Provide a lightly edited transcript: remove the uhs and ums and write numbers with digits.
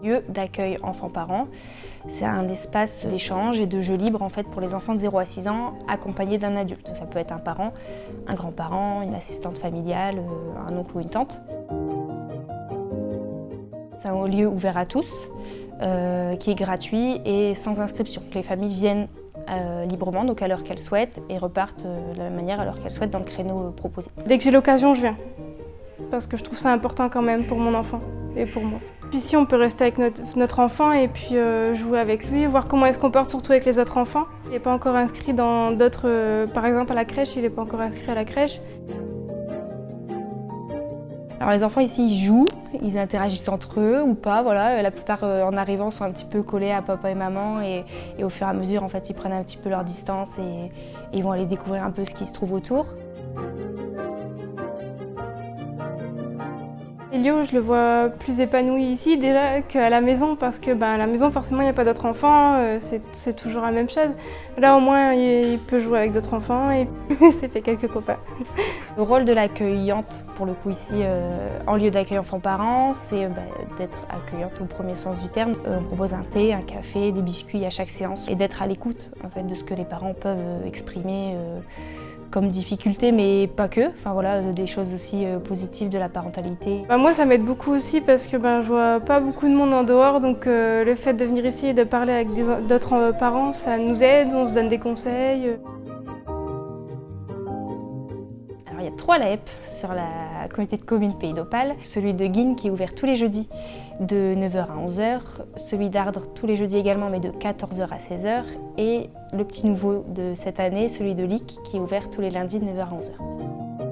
Lieu d'accueil enfants-parents, c'est un espace d'échange et de jeu libre en fait, pour les enfants de 0 à 6 ans accompagnés d'un adulte. Ça peut être un parent, un grand-parent, une assistante familiale, un oncle ou une tante. C'est un lieu ouvert à tous, qui est gratuit et sans inscription. Les familles viennent librement, donc à l'heure qu'elles souhaitent, et repartent de la même manière à l'heure qu'elles souhaitent dans le créneau proposé. Dès que j'ai l'occasion, je viens, parce que je trouve ça important quand même pour mon enfant et pour moi. Puis ici, on peut rester avec notre enfant et puis jouer avec lui, voir comment il se comporte surtout avec les autres enfants. Il n'est pas encore inscrit dans d'autres, par exemple à la crèche, il n'est pas encore inscrit à la crèche. Alors les enfants ici, ils jouent, ils interagissent entre eux ou pas, voilà. La plupart en arrivant sont un petit peu collés à papa et maman et au fur et à mesure, en fait, ils prennent un petit peu leur distance et ils vont aller découvrir un peu ce qui se trouve autour. Elio, je le vois plus épanoui ici déjà qu'à la maison parce que à la maison forcément il n'y a pas d'autres enfants, c'est toujours la même chose. Là au moins il peut jouer avec d'autres enfants et s'est fait quelques copains. Le rôle de l'accueillante pour le coup ici en lieu d'accueil enfants-parents, c'est d'être accueillante au premier sens du terme. On propose un thé, un café, des biscuits à chaque séance et d'être à l'écoute en fait, de ce que les parents peuvent exprimer comme difficulté, mais pas que. Enfin voilà, des choses aussi positives de la parentalité. Moi ça m'aide beaucoup aussi parce que je vois pas beaucoup de monde en dehors, donc le fait de venir ici et de parler avec d'autres parents, ça nous aide, on se donne des conseils. Alors, il y a 3 LAEP sur la communauté de communes Pays d'Opale. Celui de Guines qui est ouvert tous les jeudis de 9h à 11h, celui d'Ardres tous les jeudis également mais de 14h à 16h et le petit nouveau de cette année, celui de Lic qui est ouvert tous les lundis de 9h à 11h.